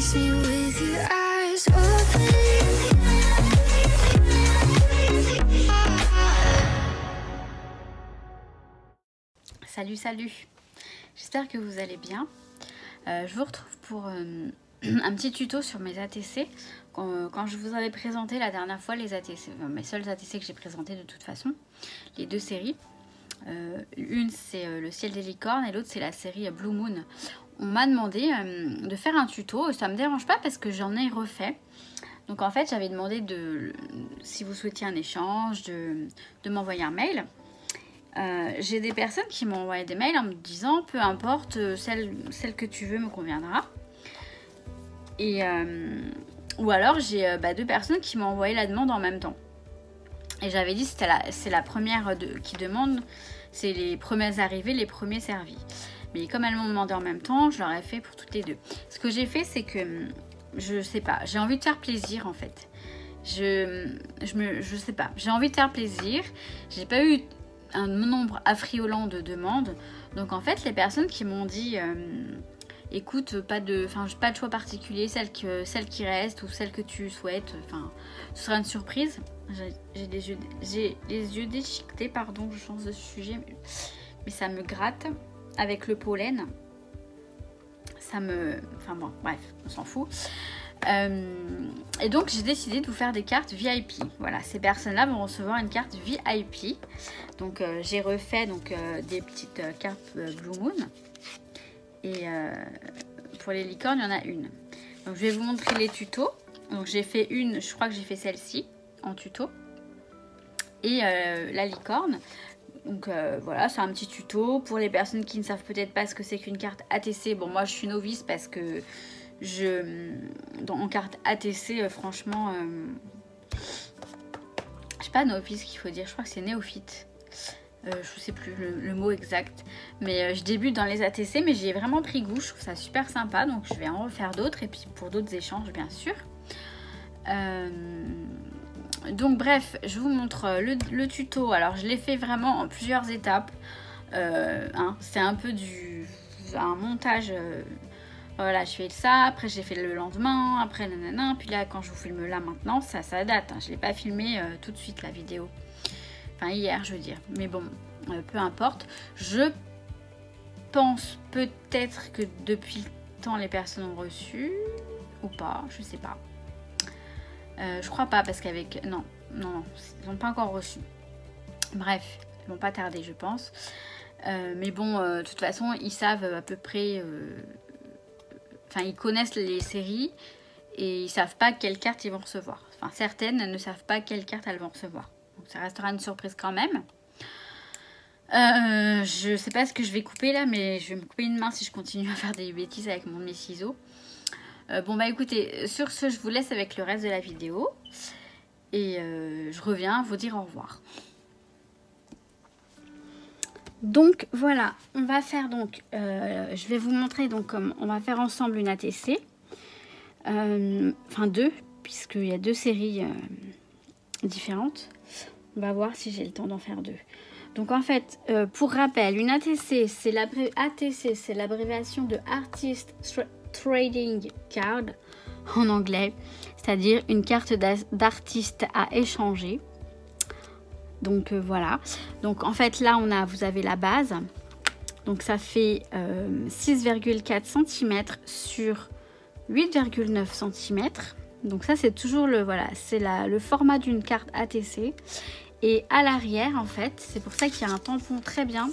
kiss me with your eyes open. Salut, j'espère que vous allez bien. Je vous retrouve pour un petit tuto sur mes ATC. Quand je vous avais présenté la dernière fois les ATC, mes seuls ATC que j'ai présentés de toute façon, les deux séries. Une c'est le ciel des licornes et l'autre c'est la série Blue Moon. On m'a demandé de faire un tuto, ça me dérange pas parce que j'en ai refait. Donc en fait j'avais demandé si vous souhaitiez un échange, de m'envoyer un mail. J'ai des personnes qui m'ont envoyé des mails en me disant peu importe, celle que tu veux me conviendra. Et ou alors j'ai deux personnes qui m'ont envoyé la demande en même temps. Et j'avais dit c'est la première qui demande, c'est les premiers arrivés, les premiers servis. Mais comme elles m'ont demandé en même temps, je leur ai fait pour toutes les deux. Ce que j'ai fait, c'est que je sais pas, j'ai envie de faire plaisir en fait. Je sais pas, j'ai envie de faire plaisir. J'ai pas eu un nombre affriolant de demandes. Donc en fait les personnes qui m'ont dit écoute, pas de choix particulier, celle qui reste ou celle que tu souhaites, ce sera une surprise. J'ai les yeux déchiquetés, pardon, je change de sujet, mais ça me gratte avec le pollen, bon bref, on s'en fout. Et donc j'ai décidé de vous faire des cartes VIP. Voilà, ces personnes-là vont recevoir une carte VIP. Donc j'ai refait des petites cartes Blue Moon. Et pour les licornes, il y en a une. Donc je vais vous montrer les tutos. Donc j'ai fait une, je crois que j'ai fait celle-ci en tuto. Et la licorne. Donc voilà, c'est un petit tuto. Pour les personnes qui ne savent peut-être pas ce que c'est qu'une carte ATC. Bon, moi je suis novice parce que en carte ATC, franchement, je sais pas novice qu'il faut dire, je crois que c'est néophyte. Je sais plus le mot exact, mais je débute dans les ATC, mais j'y ai vraiment pris goût, je trouve ça super sympa, donc je vais en refaire d'autres et puis pour d'autres échanges bien sûr. Donc bref, je vous montre le tuto. Alors je l'ai fait vraiment en plusieurs étapes, c'est un peu un montage. Voilà, je fais ça, après j'ai fait le lendemain, après nanana, puis là quand je vous filme là maintenant, ça date, je l'ai pas filmé tout de suite la vidéo. Enfin hier je veux dire, mais bon, peu importe. Je pense peut-être que depuis le temps les personnes ont reçu, ou pas, je sais pas. Je crois pas parce qu'avec... Non, ils n'ont pas encore reçu. Bref, ils vont pas tarder je pense. Mais bon, de toute façon, ils savent à peu près... ils connaissent les séries et ils savent pas quelle carte ils vont recevoir. Enfin, certaines ne savent pas quelle carte elles vont recevoir. Donc ça restera une surprise quand même. Je sais pas ce que je vais couper là, mais je vais me couper une main si je continue à faire des bêtises avec mes ciseaux. Bon bah écoutez, sur ce je vous laisse avec le reste de la vidéo. Et je reviens vous dire au revoir. Donc voilà, on va faire je vais vous montrer comme on va faire ensemble une ATC. Deux, puisqu'il y a deux séries différentes. On va voir si j'ai le temps d'en faire deux. Donc en fait, pour rappel, une ATC, c'est l'abréviation de Artist Trading Card en anglais, c'est-à-dire une carte d'artiste à échanger. Donc voilà. Donc en fait là vous avez la base. Donc ça fait 6,4 cm sur 8,9 cm. Donc ça c'est toujours le format d'une carte ATC. Et à l'arrière en fait, c'est pour ça qu'il y a un tampon très bien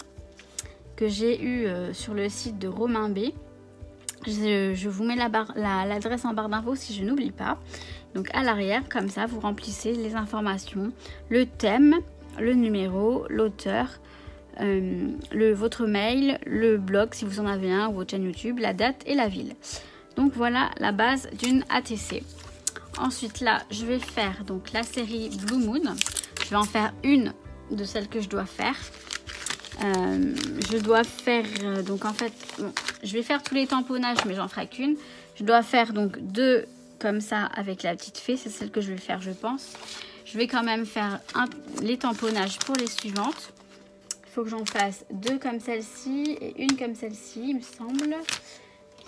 que j'ai eu sur le site de Romain B. Je vous mets l'adresse en barre d'infos si je n'oublie pas. Donc à l'arrière, comme ça, vous remplissez les informations, le thème, le numéro, l'auteur, votre mail, le blog si vous en avez un, ou votre chaîne YouTube, la date et la ville. Donc voilà la base d'une ATC. Ensuite là, je vais faire la série Blue Moon. Je vais en faire une de celles que je dois faire. Je dois faire je vais faire tous les tamponnages, mais j'en ferai qu'une. Je dois faire deux comme ça avec la petite fée, c'est celle que je vais faire je pense. Je vais quand même faire les tamponnages pour les suivantes. Il faut que j'en fasse deux comme celle-ci et une comme celle-ci il me semble.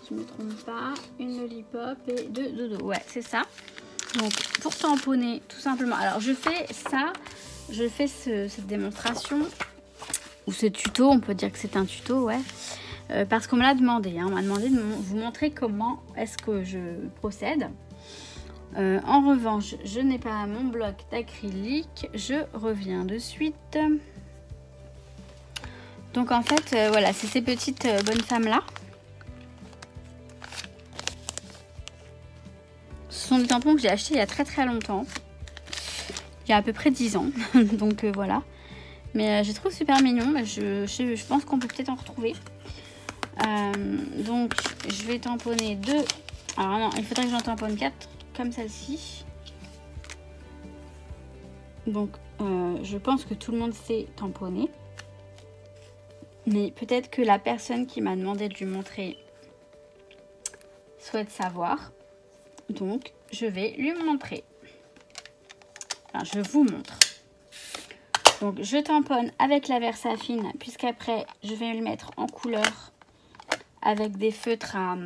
je ne me trompe pas. Une lollipop et 2 dodo. Ouais, c'est ça. Donc, pour tamponner, tout simplement. Alors, je fais ça. Je fais cette démonstration. Ou ce tuto. On peut dire que c'est un tuto, ouais. Parce qu'on me l'a demandé. Hein, on m'a demandé de vous montrer comment est-ce que je procède. En revanche, je n'ai pas mon bloc d'acrylique. Je reviens de suite. Donc, en fait, voilà, c'est ces petites bonnes femmes-là. Ce sont des tampons que j'ai achetés il y a très longtemps. Il y a à peu près 10 ans. Donc voilà. Mais je trouve super mignon. Je pense qu'on peut peut-être en retrouver. Donc je vais tamponner 2. Alors non, il faudrait que j'en tamponne 4 comme celle-ci. Donc je pense que tout le monde sait tamponner. Mais peut-être que la personne qui m'a demandé de lui montrer souhaite savoir. Donc, je vais lui montrer. Enfin, je vous montre. Donc, je tamponne avec la Versafine, puisqu'après, je vais le mettre en couleur avec des feutres à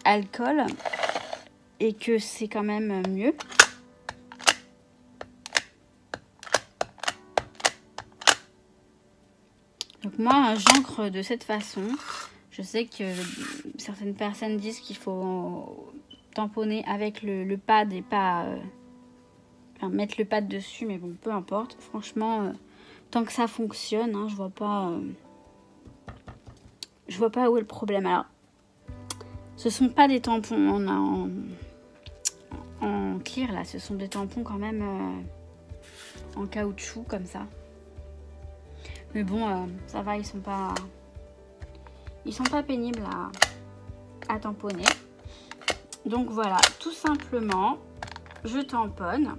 alcool. Et que c'est quand même mieux. Donc, moi, j'encre de cette façon. Je sais que certaines personnes disent qu'il faut tamponner avec le pad et pas enfin, mettre le pad dessus, mais bon, peu importe. Franchement, tant que ça fonctionne, hein, je vois pas où est le problème. Alors, ce sont pas des tampons en clear là, ce sont des tampons quand même en caoutchouc comme ça. Mais bon, ça va, ils sont pas pénibles à tamponner. Donc voilà, tout simplement, je tamponne.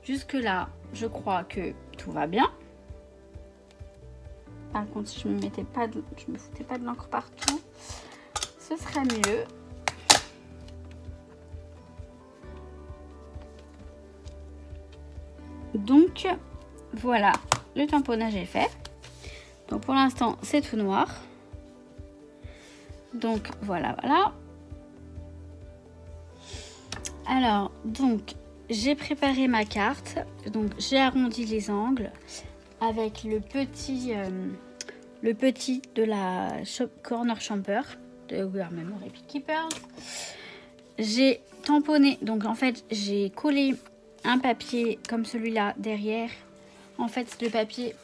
Jusque là, je crois que tout va bien. Par contre, si je me foutais pas de l'encre partout, ce serait mieux. Donc voilà, le tamponnage est fait. Donc pour l'instant, c'est tout noir. Donc voilà. Alors, donc j'ai préparé ma carte. Donc j'ai arrondi les angles avec le petit de la Corner Champer de We Are Memory Keepers. J'ai tamponné, donc en fait j'ai collé un papier comme celui-là derrière. En fait, c'est le papier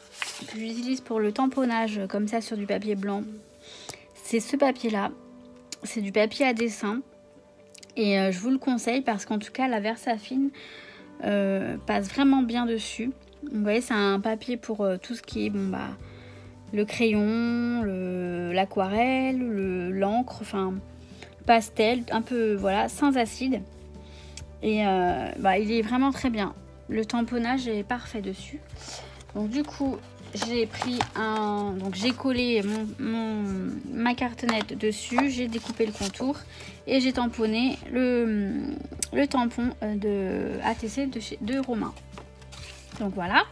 que j'utilise pour le tamponnage comme ça sur du papier blanc. C'est ce papier-là. C'est du papier à dessin. Et je vous le conseille parce qu'en tout cas, la Versafine passe vraiment bien dessus. Vous voyez, c'est un papier pour tout ce qui est le crayon, l'aquarelle, l'encre, enfin pastel, un peu voilà, sans acide. Et il est vraiment très bien. Le tamponnage est parfait dessus. Donc du coup, j'ai collé ma cartonnette dessus, j'ai découpé le contour et j'ai tamponné le tampon de ATC de Romain. Donc voilà.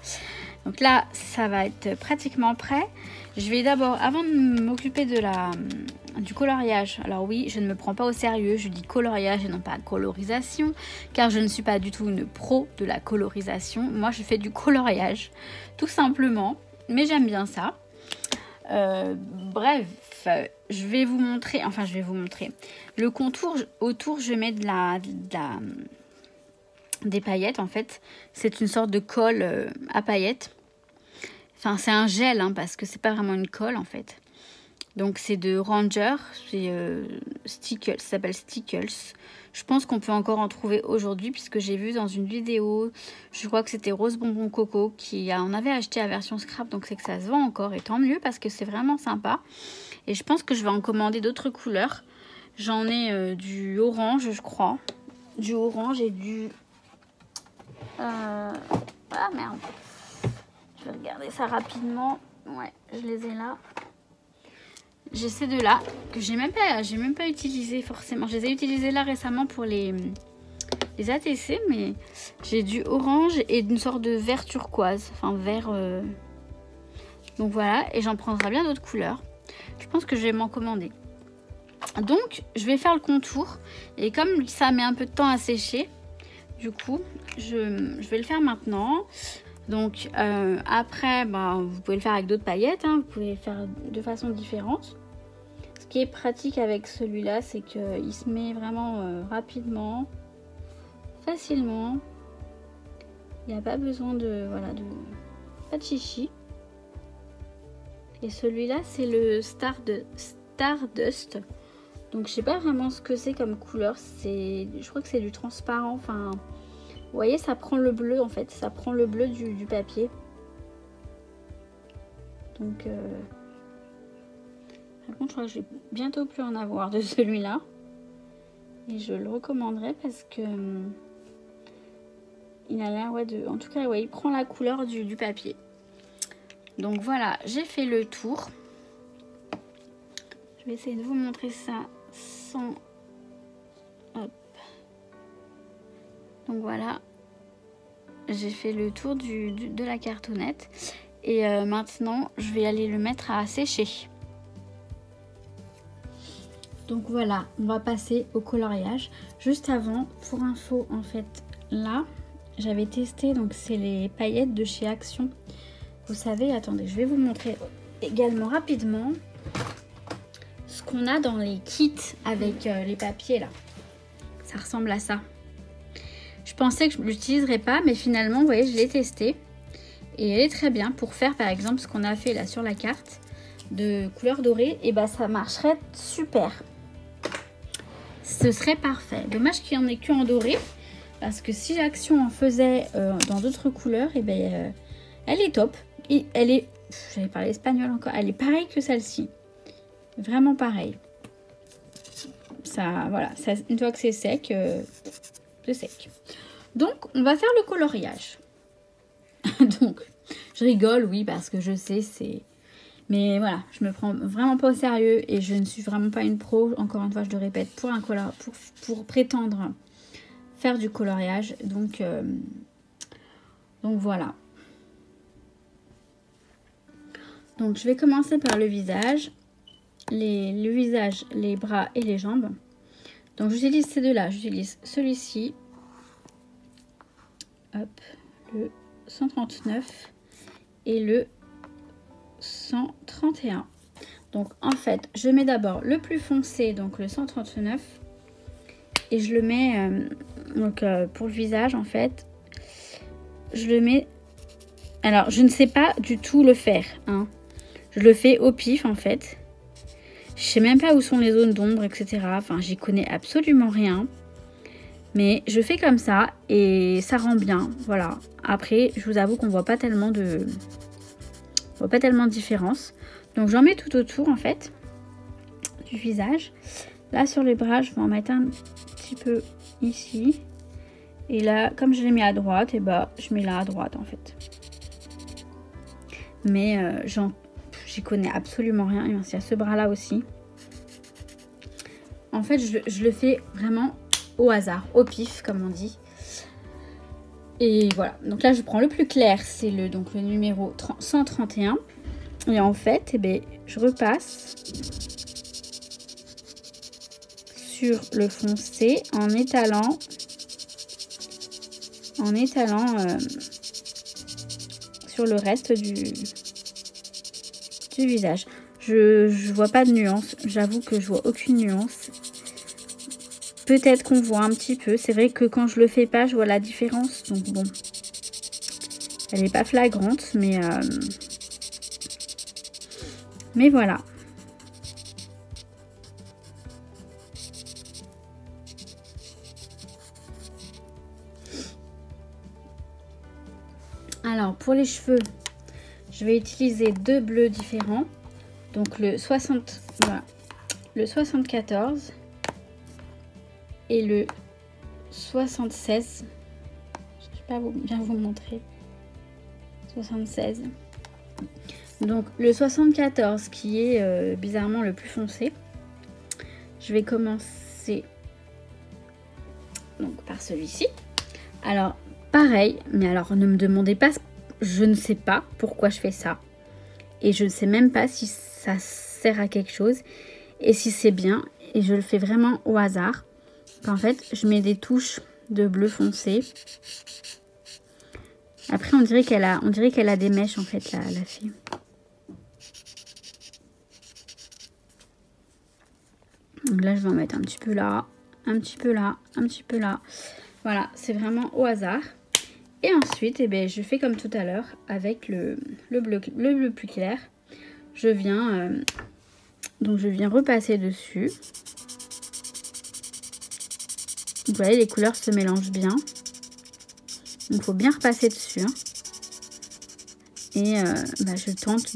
Donc là, ça va être pratiquement prêt. Je vais d'abord, avant de m'occuper du coloriage, alors oui, je ne me prends pas au sérieux, je dis coloriage et non pas colorisation, car je ne suis pas du tout une pro de la colorisation. Moi, je fais du coloriage, tout simplement, mais j'aime bien ça. Bref, je vais vous montrer, le contour. Autour, je mets des paillettes, en fait. C'est une sorte de colle à paillettes. Enfin, c'est un gel, hein, parce que c'est pas vraiment une colle, en fait. Donc, c'est de Ranger, c'est Stickles, ça s'appelle Stickles. Je pense qu'on peut encore en trouver aujourd'hui, puisque j'ai vu dans une vidéo, je crois que c'était Rose Bonbon Coco, qui en avait acheté à version scrap, donc c'est que ça se vend encore, et tant mieux, parce que c'est vraiment sympa. Et je pense que je vais en commander d'autres couleurs. J'en ai du orange, je crois. Du orange et du... Ah merde. Je vais regarder ça rapidement. Ouais, je les ai là. J'ai ces deux-là que j'ai même pas utilisé forcément. Je les ai utilisés là récemment pour les ATC, mais j'ai du orange et une sorte de vert turquoise. Enfin, vert... Donc voilà, et j'en prendrai bien d'autres couleurs. Je pense que je vais m'en commander. Donc je vais faire le contour. Et comme ça met un peu de temps à sécher, du coup je vais le faire maintenant. Donc après, vous pouvez le faire avec d'autres paillettes, hein, vous pouvez le faire de façon différente. Ce qui est pratique avec celui-là, c'est qu'il se met vraiment rapidement, facilement. Il n'y a pas besoin de, pas de chichi. Et celui-là, c'est le Stardust. Donc je sais pas vraiment ce que c'est comme couleur. Je crois que c'est du transparent. Enfin, vous voyez, ça prend le bleu en fait. Ça prend le bleu du papier. Donc, par contre, je crois que je vais bientôt plus en avoir de celui-là. Et je le recommanderais parce que il a l'air, en tout cas, il prend la couleur du papier. Donc voilà, j'ai fait le tour. Je vais essayer de vous montrer ça sans... Hop. Donc voilà, j'ai fait le tour de la cartonnette. Et maintenant, je vais aller le mettre à sécher. Donc voilà, on va passer au coloriage. Juste avant, pour info, en fait, là, j'avais testé, donc c'est les paillettes de chez Action. Vous savez, attendez, je vais vous montrer également rapidement ce qu'on a dans les kits avec les papiers là. Ça ressemble à ça. Je pensais que je ne l'utiliserais pas, mais finalement, vous voyez, je l'ai testé. Et elle est très bien pour faire par exemple ce qu'on a fait là sur la carte de couleur dorée. Et ça marcherait super. Ce serait parfait. Dommage qu'il n'y en ait qu'en doré. Parce que si Action en faisait dans d'autres couleurs, elle est top. Et elle est, j'avais parlé espagnol encore, elle est pareille que celle-ci. Vraiment pareil. Ça, voilà, ça, une fois que c'est sec, c'est sec. Donc, on va faire le coloriage. Donc, je rigole, oui, parce que je sais, c'est... Mais voilà, je me prends vraiment pas au sérieux et je ne suis vraiment pas une pro. Encore une fois, je le répète, pour prétendre faire du coloriage. Donc voilà. Donc, je vais commencer par le visage. Le visage, les bras et les jambes. Donc, j'utilise ces deux-là. J'utilise celui-ci. Hop, le 139 et le 131. Donc, en fait, je mets d'abord le plus foncé, donc le 139. Et je le mets, pour le visage, en fait, je le mets... Alors, je ne sais pas du tout le faire, hein. Je le fais au pif, en fait. Je sais même pas où sont les zones d'ombre, etc. Enfin, j'y connais absolument rien. Mais je fais comme ça et ça rend bien. Voilà. Après, je vous avoue qu'on voit pas tellement de... On voit pas tellement de différence. Donc, j'en mets tout autour, en fait, du visage. Là, sur les bras, je vais en mettre un petit peu ici. Et là, comme je l'ai mis à droite, je mets là à droite, en fait. Mais j'y connais absolument rien. Il y a ce bras là aussi. En fait, je le fais vraiment au hasard, au pif, comme on dit. Et voilà. Donc là, je prends le plus clair, c'est le numéro 131. Et en fait, je repasse sur le foncé en étalant sur le reste du visage. Je vois pas de nuance, j'avoue que je vois aucune nuance. Peut-être qu'on voit un petit peu, c'est vrai que quand je le fais pas, je vois la différence, donc bon, elle n'est pas flagrante, mais voilà. Alors, pour les cheveux, je vais utiliser deux bleus différents. Donc, le 74 et le 76. Je ne sais pas bien vous montrer. 76. Donc, le 74 qui est bizarrement le plus foncé. Je vais commencer donc par celui-ci. Alors, pareil, mais alors ne me demandez pas, je ne sais pas pourquoi je fais ça. Et je ne sais même pas si ça sert à quelque chose et si c'est bien. Et je le fais vraiment au hasard. En fait, je mets des touches de bleu foncé. Après, on dirait qu'elle a des mèches en fait, la fille. Donc là, je vais en mettre un petit peu là, un petit peu là, un petit peu là. Voilà, c'est vraiment au hasard. Et ensuite, eh bien, je fais comme tout à l'heure avec le bleu plus clair. Je viens repasser dessus. Vous voyez, les couleurs se mélangent bien. Donc, il faut bien repasser dessus. Hein. Et je tente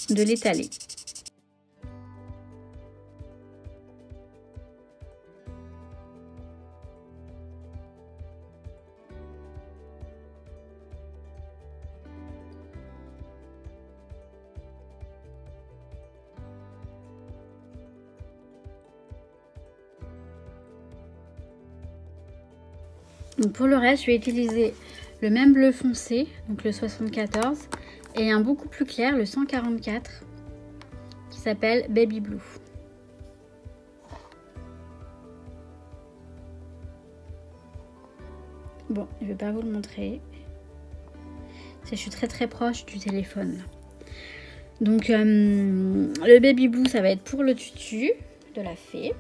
de l'étaler. Donc pour le reste, je vais utiliser le même bleu foncé, donc le 74, et un beaucoup plus clair, le 144, qui s'appelle Baby Blue. Bon, je vais pas vous le montrer. Je suis très proche du téléphone. Donc le Baby Blue, ça va être pour le tutu de la fée.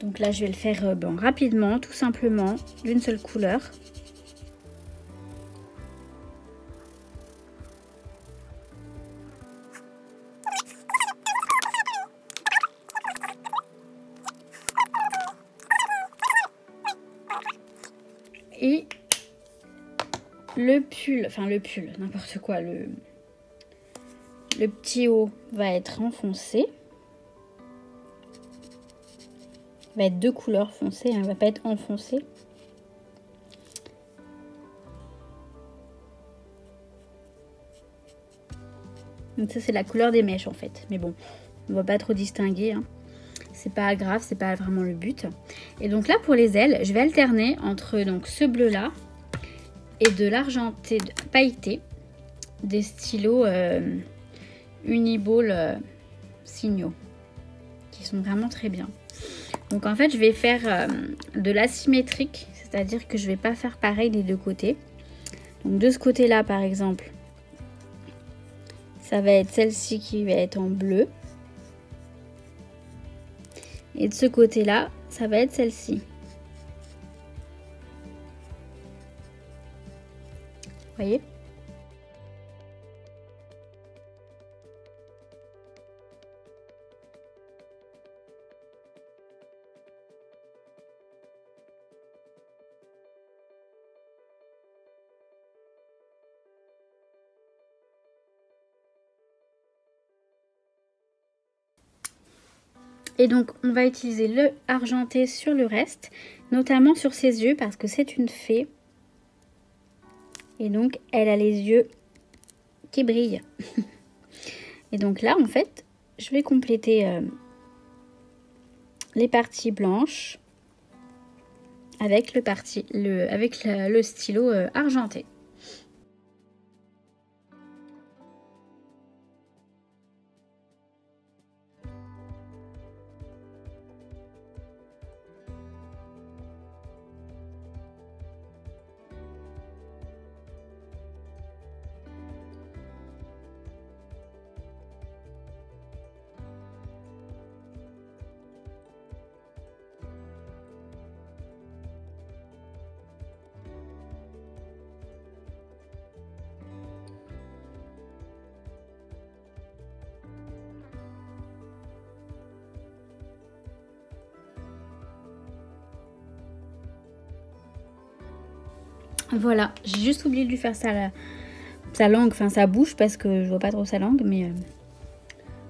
Donc là, je vais le faire rapidement, tout simplement, d'une seule couleur. Et le pull, n'importe quoi, le petit haut va être enfoncé. Va être 2 couleurs foncées, elle va pas être enfoncée. Donc ça c'est la couleur des mèches en fait, mais bon, on va pas trop distinguer, hein. C'est pas grave, c'est pas vraiment le but. Et donc là pour les ailes, je vais alterner entre donc ce bleu là et de l'argenté pailleté, des stylos Uniball Signaux, qui sont vraiment très bien. Donc en fait, je vais faire de l'asymétrique, c'est-à-dire que je vais pas faire pareil des deux côtés. Donc de ce côté-là, par exemple, ça va être celle-ci qui va être en bleu. Et de ce côté-là, ça va être celle-ci. Vous voyez ? Et donc, on va utiliser le argenté sur le reste, notamment sur ses yeux, parce que c'est une fée. Et donc, elle a les yeux qui brillent. Et donc là, en fait, je vais compléter les parties blanches avec le stylo argenté. Voilà, j'ai juste oublié de lui faire sa langue, enfin sa bouche, parce que je vois pas trop sa langue, mais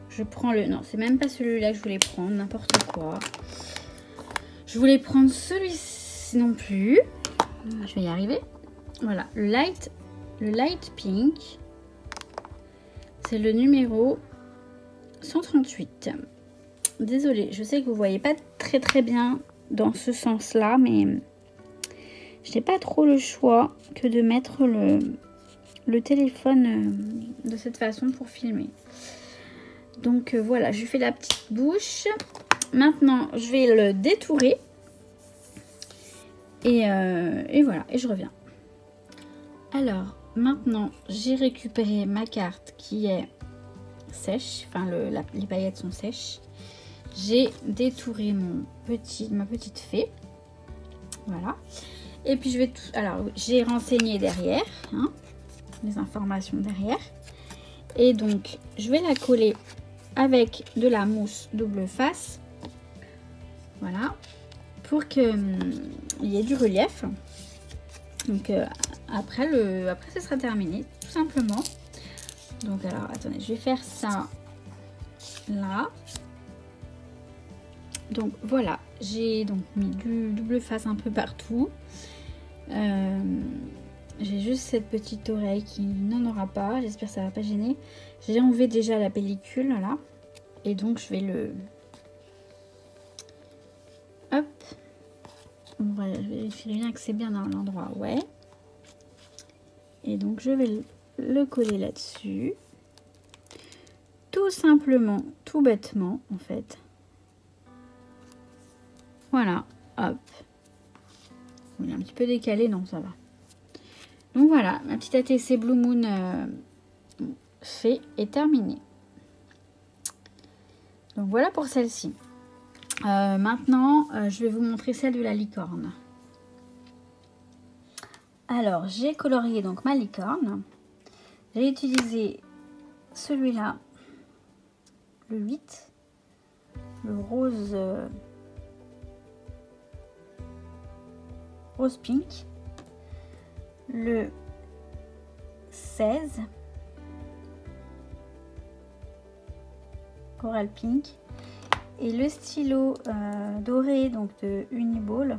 je prends le... Non, c'est même pas celui-là que je voulais prendre, n'importe quoi. Je voulais prendre celui-ci non plus. Je vais y arriver. Voilà, le light pink. C'est le numéro 138. Désolée, je sais que vous voyez pas très bien dans ce sens-là, mais... je n'ai pas trop le choix que de mettre le téléphone de cette façon pour filmer. Donc voilà, je lui fais la petite bouche. Maintenant, je vais le détourer. Et voilà, et je reviens. Alors, maintenant, j'ai récupéré ma carte qui est sèche. Enfin, les paillettes sont sèches. J'ai détouré ma petite fée. Voilà. Et puis, je vais tout... Alors, j'ai renseigné derrière, hein, les informations derrière. Et donc, je vais la coller avec de la mousse double face. Voilà. Pour qu'il y ait du relief. Donc, après, ce sera terminé, tout simplement. Donc, alors, attendez, je vais faire ça là. Donc, voilà. J'ai donc mis du double face un peu partout. J'ai juste cette petite oreille qui n'en aura pas. J'espère que ça va pas gêner. J'ai enlevé déjà la pellicule là. Et donc je vais le... Hop. Voilà, je vérifie bien que c'est bien dans l'endroit. Ouais. Et donc je vais le coller là-dessus. Tout simplement, tout bêtement en fait. Voilà. Hop. Il est un petit peu décalé, non ça va. Donc voilà, ma petite ATC Blue Moon fait et terminée. Donc voilà pour celle-ci. Maintenant, je vais vous montrer celle de la licorne. Alors, j'ai colorié donc ma licorne. J'ai utilisé celui-là, le 8, le rose, rose pink, le 16, coral pink, et le stylo doré donc de Uniball,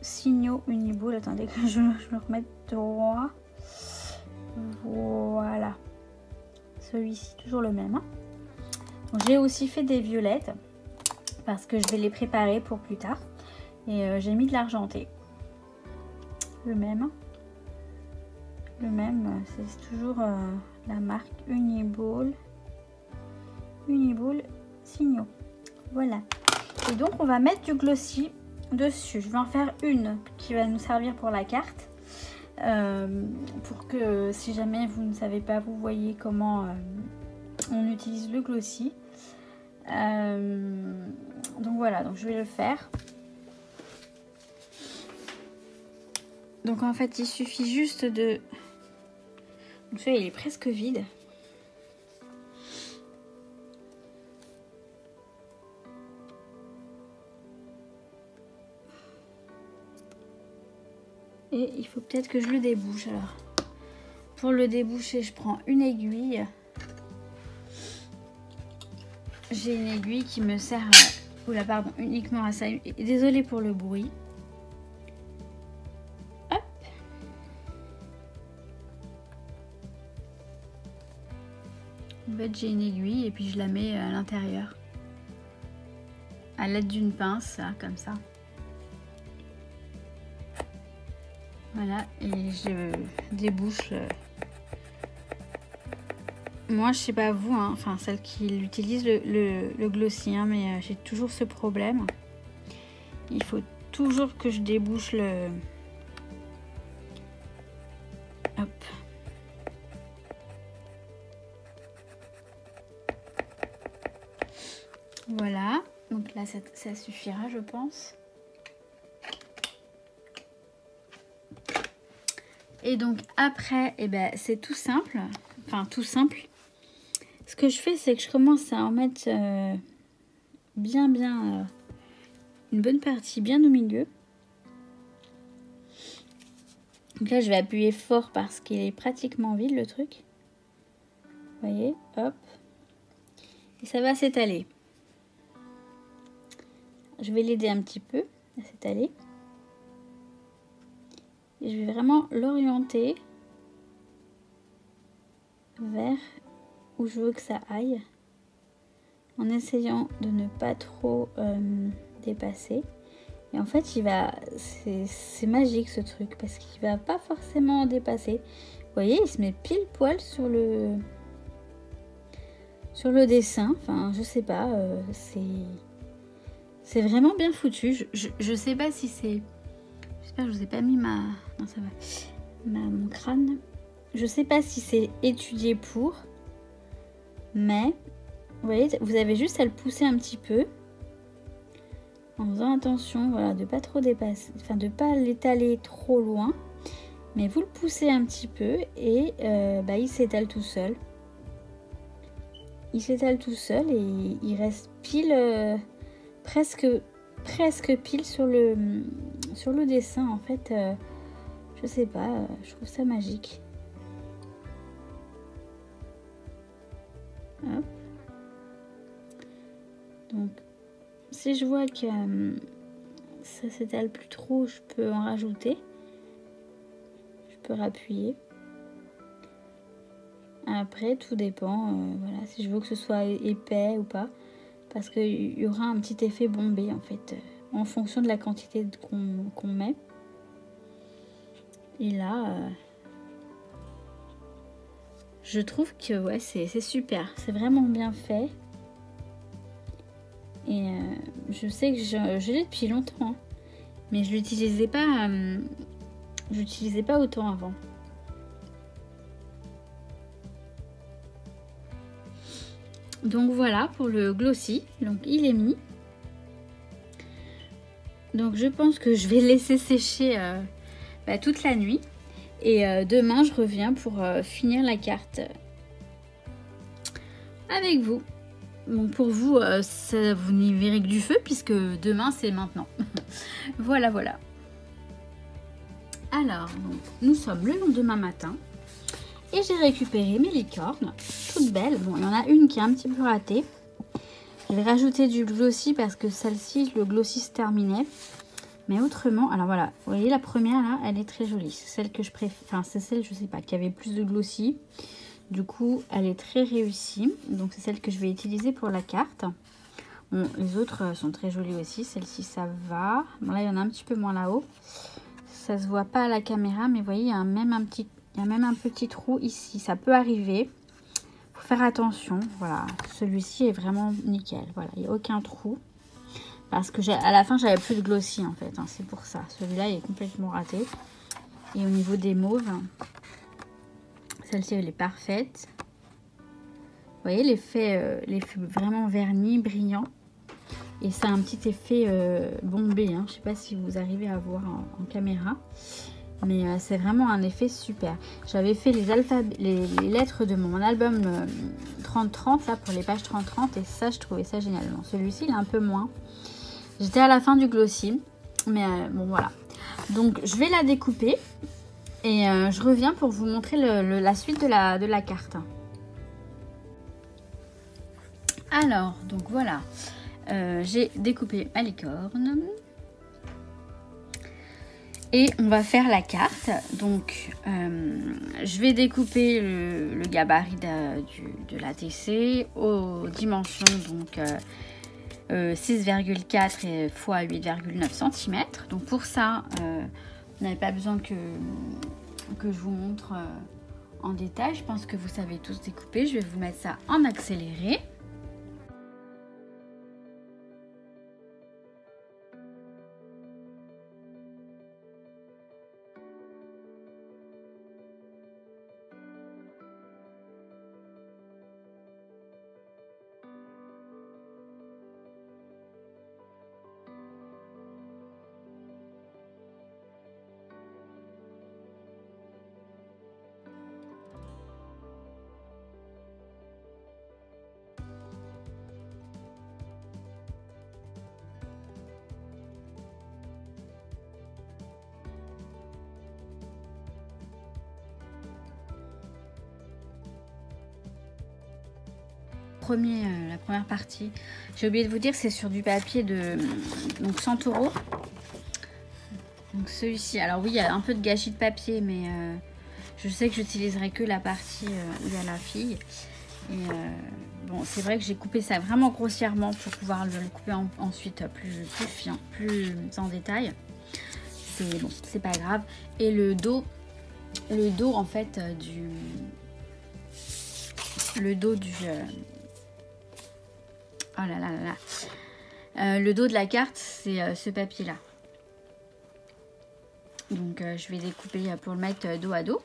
Signaux Uniball. Attendez que je me remette droit. Voilà, celui-ci toujours le même, hein. J'ai aussi fait des violettes parce que je vais les préparer pour plus tard, et j'ai mis de l'argenté, le même, c'est toujours la marque Uniball Signaux. Voilà. Et donc on va mettre du glossy dessus. Je vais en faire une qui va nous servir pour la carte, pour que si jamais vous ne savez pas, vous voyez comment on utilise le glossy. Donc voilà, donc je vais le faire. Donc en fait il suffit juste de... Donc celui-là il est presque vide. Et il faut peut-être que je le débouche. Alors, pour le déboucher, je prends une aiguille. J'ai une aiguille qui me sert uniquement à ça. Désolée pour le bruit. Hop. En fait, j'ai une aiguille et puis je la mets à l'intérieur. À l'aide d'une pince, là, comme ça. Voilà, et je débouche. Moi, je sais pas vous, hein, enfin celle qui utilise le glossy, hein, mais j'ai toujours ce problème. Il faut toujours que je débouche le... Hop. Voilà, donc là ça suffira, je pense. Et donc après, eh ben, c'est tout simple. Enfin, tout simple. Ce que je fais, c'est que je commence à en mettre bien une bonne partie bien au milieu. Donc là, je vais appuyer fort parce qu'il est pratiquement vide, le truc. Vous voyez, hop. Et ça va s'étaler. Je vais l'aider un petit peu à s'étaler. Et je vais vraiment l'orienter vers où je veux que ça aille, en essayant de ne pas trop dépasser. Et en fait, c'est magique ce truc parce qu'il va pas forcément dépasser. Vous voyez, il se met pile poil sur le dessin. Enfin, je sais pas, c'est vraiment bien foutu. Je sais pas si c'est... J'espère que je vous ai pas mis ma... Non, ça va. Mon crâne. Je sais pas si c'est étudié pour. Mais, vous voyez, vous avez juste à le pousser un petit peu. En faisant attention, voilà, de pas trop dépasser. Enfin, de pas l'étaler trop loin. Mais vous le poussez un petit peu et il s'étale tout seul. Il s'étale tout seul et il reste pile... presque pile sur le dessin. En fait, je sais pas, je trouve ça magique. Hop. Donc, si je vois que ça s'étale plus trop, je peux en rajouter. Je peux rappuyer. Après, tout dépend, voilà, si je veux que ce soit épais ou pas. Parce qu'il y aura un petit effet bombé, en fait, en fonction de la quantité qu'on met. Et là, je trouve que ouais, c'est super. C'est vraiment bien fait. Et je sais que je l'ai depuis longtemps. Hein, mais je l'utilisais pas, autant avant. Donc voilà pour le glossy. Donc il est mis. Donc je pense que je vais laisser sécher toute la nuit. Et demain je reviens pour finir la carte avec vous. Donc pour vous, vous n'y verrez que du feu puisque demain c'est maintenant. Voilà. Alors, donc, nous sommes le lendemain matin. Et j'ai récupéré mes licornes, toutes belles. Bon, il y en a une qui est un petit peu ratée. Je vais rajouter du glossy parce que celle-ci, le glossy se terminait. Mais autrement, alors voilà, vous voyez la première là, elle est très jolie. C'est celle que je préfère, enfin c'est celle, je sais pas, qui avait plus de glossy. Du coup, elle est très réussie. Donc c'est celle que je vais utiliser pour la carte. Bon, les autres sont très jolies aussi. Celle-ci, ça va. Bon, là, il y en a un petit peu moins là-haut. Ça se voit pas à la caméra, mais vous voyez, il y a même un petit trou ici. Ça peut arriver. Faut faire attention. Voilà, celui-ci est vraiment nickel. Voilà, il n'y a aucun trou. Parce que à la fin, j'avais plus de glossy en fait. Hein, c'est pour ça. Celui-là, il est complètement raté. Et au niveau des mauves, celle-ci, elle est parfaite. Vous voyez l'effet vraiment verni, brillant. Et ça a un petit effet bombé. Hein. Je ne sais pas si vous arrivez à voir en caméra. Mais c'est vraiment un effet super. J'avais fait les lettres de mon album 30-30 là pour les pages 30-30. Et ça, je trouvais ça génial. Bon, celui-ci, il est un peu moins. J'étais à la fin du glossy. Mais bon, voilà. Donc, je vais la découper. Et je reviens pour vous montrer la suite de la carte. Alors, donc voilà. J'ai découpé ma licorne. Et on va faire la carte. Donc, je vais découper le gabarit de l'ATC aux dimensions, donc 6,4 x 8,9 cm. Donc pour ça, vous n'avez pas besoin que je vous montre en détail. Je pense que vous savez tous découper. Je vais vous mettre ça en accéléré. La première partie, j'ai oublié de vous dire, c'est sur du papier de donc Santoro. Donc celui-ci, alors oui, il y a un peu de gâchis de papier, mais je sais que j'utiliserai que la partie où il y a la fille. Et bon, c'est vrai que j'ai coupé ça vraiment grossièrement pour pouvoir le couper ensuite plus en détail. C'est bon, c'est pas grave. Et le dos en fait oh là là là là. Le dos de la carte, c'est ce papier là. Donc je vais découper pour le mettre dos à dos.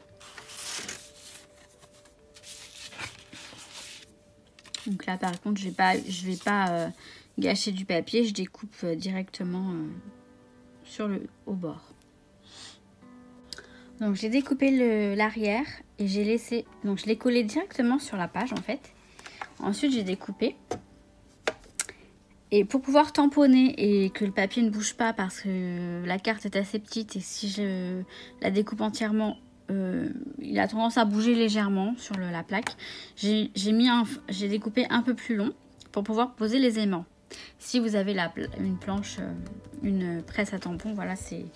Donc là par contre je vais pas gâcher du papier, je découpe directement au bord. Donc j'ai découpé l'arrière et j'ai laissé, donc je l'ai collé directement sur la page en fait. Ensuite j'ai découpé. Et pour pouvoir tamponner et que le papier ne bouge pas parce que la carte est assez petite et si je la découpe entièrement, il a tendance à bouger légèrement sur la plaque. J'ai découpé un peu plus long pour pouvoir poser les aimants. Si vous avez une planche, une presse à tampon, voilà, c'est une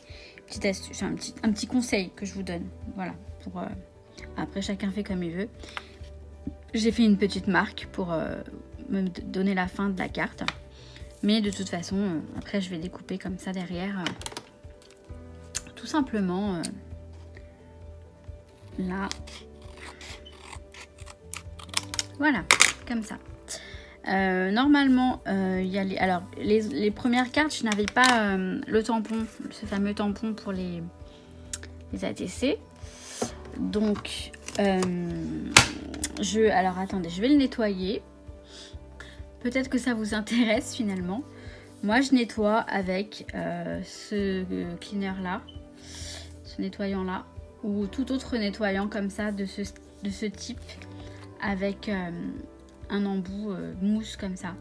petite astuce, un petit conseil que je vous donne. Voilà, après chacun fait comme il veut. J'ai fait une petite marque pour me donner la fin de la carte. Mais de toute façon, après je vais découper comme ça derrière. Tout simplement là. Voilà, comme ça. Normalement, il y a les premières cartes, je n'avais pas le tampon, ce fameux tampon pour les ATC. Donc, alors attendez, je vais le nettoyer. Peut-être que ça vous intéresse finalement. Moi, je nettoie avec ce cleaner là, ce nettoyant là, ou tout autre nettoyant comme ça de ce type, avec un embout mousse comme ça.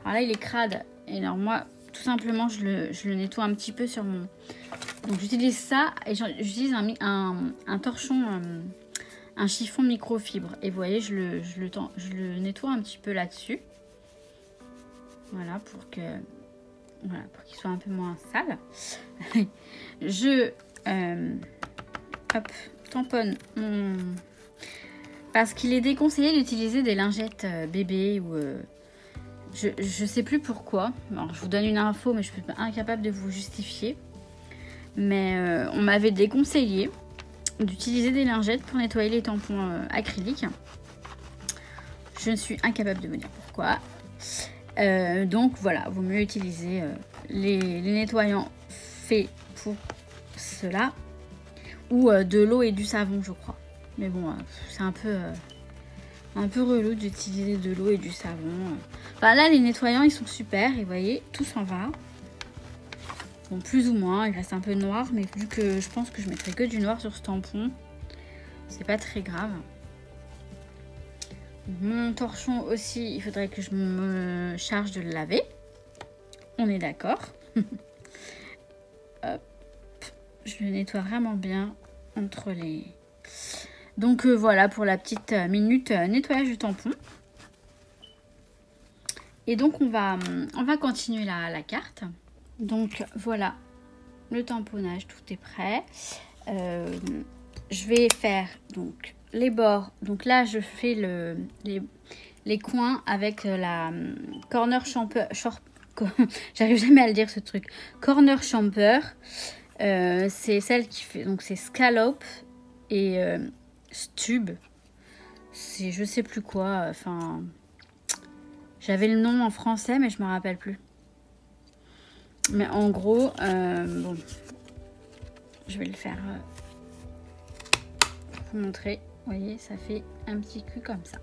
Alors là, il est crade. Et alors moi, tout simplement, je le nettoie un petit peu sur mon... Donc j'utilise ça et j'utilise un torchon, un chiffon microfibre. Et vous voyez, je le nettoie un petit peu là-dessus. Voilà, pour qu'il soit un peu moins sale. Je tamponne parce qu'il est déconseillé d'utiliser des lingettes bébé ou je sais plus pourquoi. Alors, je vous donne une info, mais je suis incapable de vous justifier. Mais on m'avait déconseillé d'utiliser des lingettes pour nettoyer les tampons acryliques. Je ne suis incapable de vous dire pourquoi. Donc voilà, vaut mieux utiliser les nettoyants faits pour cela ou de l'eau et du savon, je crois. Mais bon, c'est un peu relou d'utiliser de l'eau et du savon. Enfin là, les nettoyants, ils sont super et vous voyez, tout s'en va. Bon, plus ou moins, il reste un peu noir, mais vu que je pense que je mettrai que du noir sur ce tampon, c'est pas très grave. Mon torchon aussi, il faudrait que je me charge de le laver. On est d'accord. Hop. Je le nettoie vraiment bien entre les... Donc voilà pour la petite minute nettoyage du tampon. Et donc on va continuer la carte. Donc voilà, le tamponnage, tout est prêt. Je vais faire donc les bords. Donc là je fais les coins avec la corner champer. J'arrive jamais à le dire ce truc. Corner champer. C'est celle qui fait, donc c'est scallop et stube. C'est je sais plus quoi. Enfin, j'avais le nom en français mais je me rappelle plus. Mais en gros, bon, je vais le faire pour vous montrer. Vous voyez, ça fait un petit cul comme ça.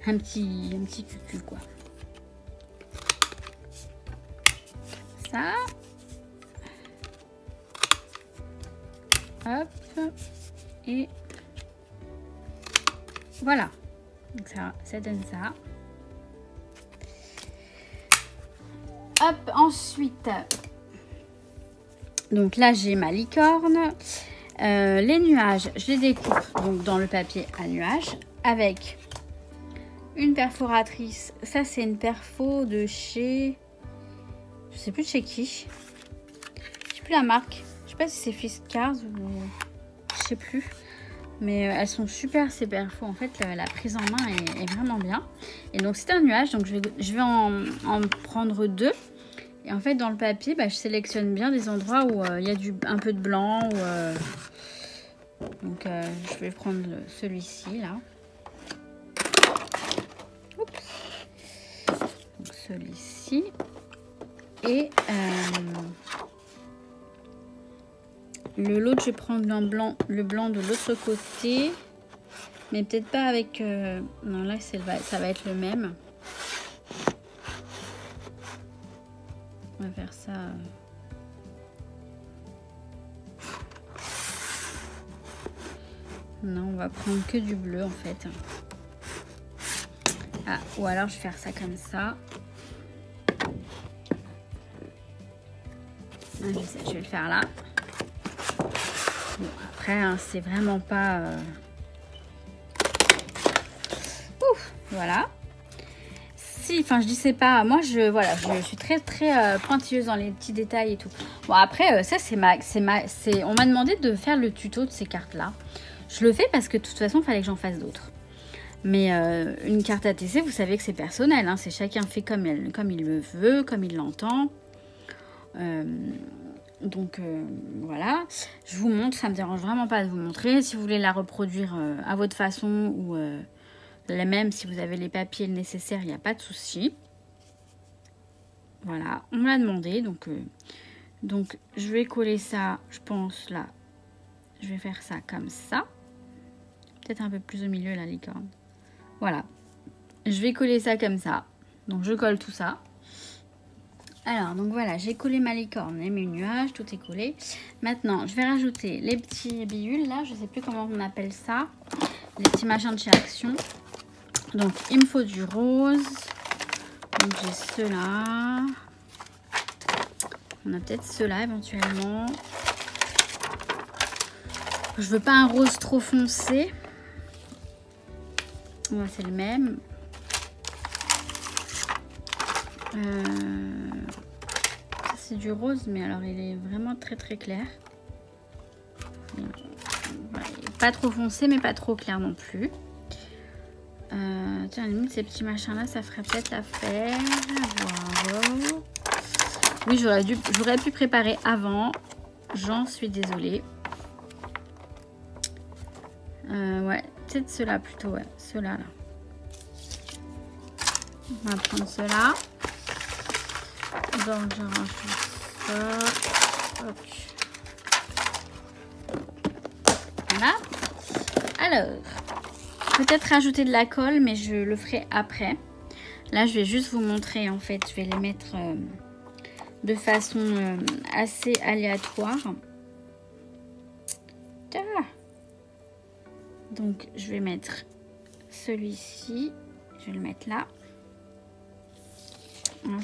un petit cul quoi. Ça. Hop. Et voilà. Donc ça donne ça. Hop, ensuite, donc là j'ai ma licorne. Les nuages, je les découpe donc dans le papier à nuages avec une perforatrice. Ça c'est une perfo de chez, je sais plus de chez qui. Je sais plus la marque. Je sais pas si c'est Fiskars ou je sais plus. Mais elles sont super ces perfos. En fait, la prise en main est vraiment bien. Et donc, c'est un nuage. Donc, je vais en prendre 2. Et en fait, dans le papier, bah, je sélectionne bien des endroits où il y a un peu de blanc. Donc, je vais prendre celui-ci, là. Celui-ci. Et l'autre, je vais prendre le blanc de l'autre côté. Mais peut-être pas avec... non, là, ça va être le même. On va faire ça... Non, on va prendre que du bleu, en fait. Ah, ou alors, je vais faire ça comme ça. Ah, je sais, je vais le faire là. Bon, après, hein, c'est vraiment pas... Ouf, voilà. Si, enfin, je dis c'est pas... Moi, voilà, je suis très, très pointilleuse dans les petits détails et tout. Bon, après, ça, on m'a demandé de faire le tuto de ces cartes-là. Je le fais parce que, de toute façon, il fallait que j'en fasse d'autres. Mais une carte ATC, vous savez que c'est personnel. Hein, c'est chacun fait comme il le veut, comme il l'entend. Donc voilà, je vous montre, ça me dérange vraiment pas de vous montrer. Si vous voulez la reproduire à votre façon ou la même, si vous avez les papiers nécessaires, il n'y a pas de souci. Voilà, on me l'a demandé, donc je vais coller ça, je pense là. Je vais faire ça comme ça. Peut-être un peu plus au milieu la licorne. Voilà, je vais coller ça comme ça. Donc je colle tout ça. Alors, donc voilà, j'ai collé ma licorne et mes nuages, tout est collé. Maintenant, je vais rajouter les petits billules, là, je ne sais plus comment on appelle ça. Les petits machins de chez Action. Donc, il me faut du rose. Donc, j'ai ceux-là. On a peut-être ceux-là, éventuellement. Je veux pas un rose trop foncé. Ouais, c'est le même. C'est du rose, mais alors il est vraiment très très clair. Pas trop foncé, mais pas trop clair non plus. Tiens, à la limite, ces petits machins là, ça ferait peut-être l'affaire. Voilà. Oui, j'aurais pu préparer avant. J'en suis désolée. Ouais, peut-être ceux-là plutôt, ouais. Ceux-là, là. On va prendre ceux-là. Donc, je range tout ça. Hop. Voilà. Alors, peut-être rajouter de la colle, mais je le ferai après. Là, je vais juste vous montrer, en fait. Je vais les mettre de façon assez aléatoire. Donc, je vais mettre celui-ci. Je vais le mettre là.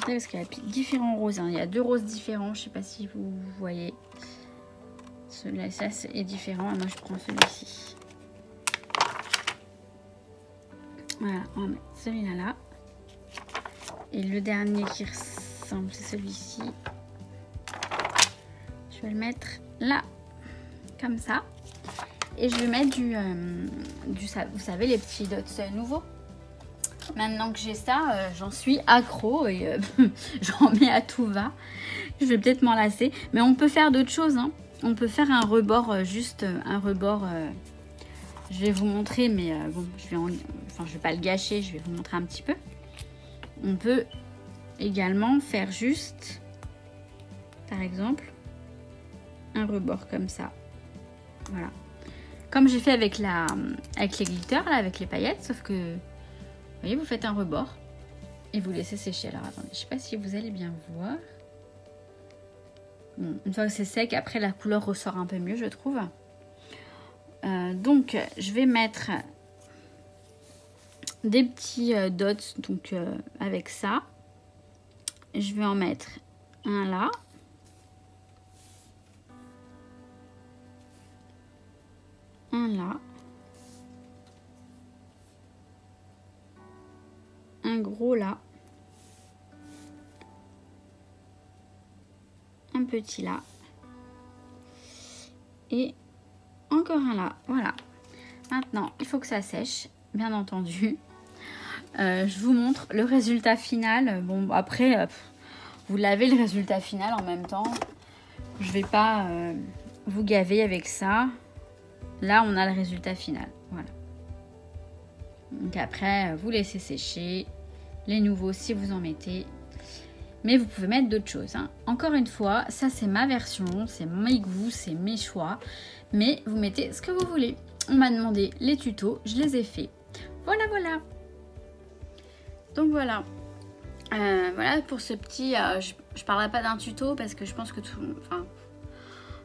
Parce qu'il y a différents roses. Hein. Il y a 2 roses différents. Je ne sais pas si vous voyez. Celui-là, ça est différent. Moi, je prends celui-ci. Voilà, on va mettre celui-là là. Et le dernier qui ressemble, c'est celui-ci. Je vais le mettre là. Comme ça. Et je vais mettre vous savez, les petits dots nouveaux. Maintenant que j'ai ça, j'en suis accro et j'en mets à tout va. Je vais peut-être m'en lasser. Mais on peut faire d'autres choses. Hein. On peut faire un rebord, juste un rebord. Je vais vous montrer, mais bon, je vais pas le gâcher. Je vais vous montrer un petit peu. On peut également faire juste, par exemple, un rebord comme ça. Voilà. Comme j'ai fait avec les glitters, là, avec les paillettes, sauf que, vous voyez, vous faites un rebord et vous laissez sécher. Alors, attendez, je sais pas si vous allez bien voir. Bon, une fois que c'est sec, après, la couleur ressort un peu mieux, je trouve. Donc, je vais mettre des petits dots, donc, avec ça. Je vais en mettre un là. Un là. Un gros là. Un petit là. Et encore un là. Voilà. Maintenant, il faut que ça sèche, bien entendu. Je vous montre le résultat final. Bon, après, vous l'avez le résultat final en même temps. Je vais pas vous gaver avec ça. Là, on a le résultat final. Voilà. Donc après, vous laissez sécher. Les nouveaux, si vous en mettez. Mais vous pouvez mettre d'autres choses. Hein. Encore une fois, ça c'est ma version. C'est mes goûts, c'est mes choix. Mais vous mettez ce que vous voulez. On m'a demandé les tutos. Je les ai faits. Voilà, voilà. Donc voilà. Voilà pour ce petit... je parlerai pas d'un tuto parce que je pense que tout... Enfin...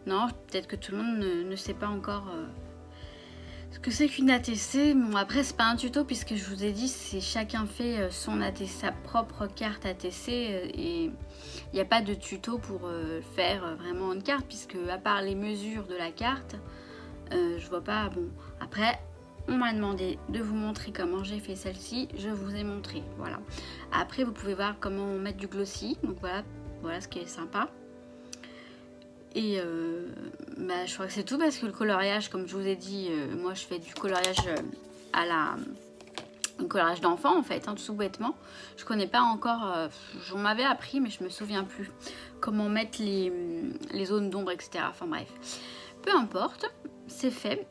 Non, peut-être que tout le monde ne sait pas encore ce que c'est qu'une ATC. Bon, après, c'est pas un tuto puisque je vous ai dit, c'est chacun fait son ATC, sa propre carte ATC et il n'y a pas de tuto pour faire vraiment une carte puisque à part les mesures de la carte, je vois pas... Bon, après... On m'a demandé de vous montrer comment j'ai fait celle-ci, je vous ai montré, voilà. Après, vous pouvez voir comment mettre du glossy, donc voilà ce qui est sympa. Et je crois que c'est tout parce que le coloriage, comme je vous ai dit, moi je fais du coloriage un coloriage d'enfant en fait, hein, tout bêtement. Je connais pas encore, j'en m'avais appris mais je me souviens plus comment mettre les zones d'ombre, etc. Enfin bref, peu importe, c'est fait.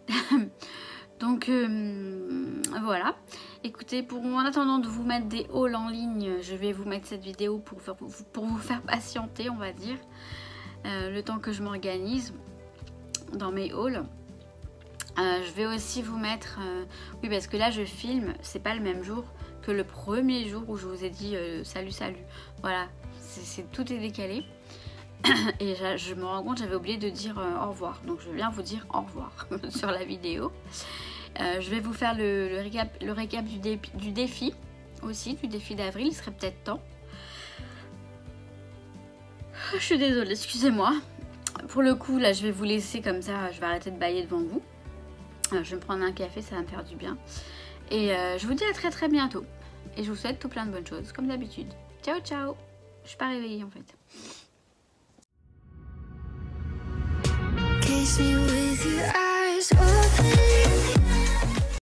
Donc voilà, écoutez, en attendant de vous mettre des hauls en ligne, je vais vous mettre cette vidéo pour vous faire patienter, on va dire, le temps que je m'organise dans mes hauls. Je vais aussi vous mettre, oui parce que là je filme, c'est pas le même jour que le premier jour où je vous ai dit salut, voilà, tout est décalé. Et je me rends compte, j'avais oublié de dire au revoir. Donc je viens vous dire au revoir sur la vidéo. Je vais vous faire le récap du défi aussi, du défi d'avril. Il serait peut-être temps. Je suis désolée, excusez-moi. Pour le coup, là je vais vous laisser comme ça. Je vais arrêter de bâiller devant vous. Je vais me prendre un café, ça va me faire du bien. Et je vous dis à très bientôt. Et je vous souhaite tout plein de bonnes choses, comme d'habitude. Ciao, ciao. Je suis pas réveillée en fait. Kiss me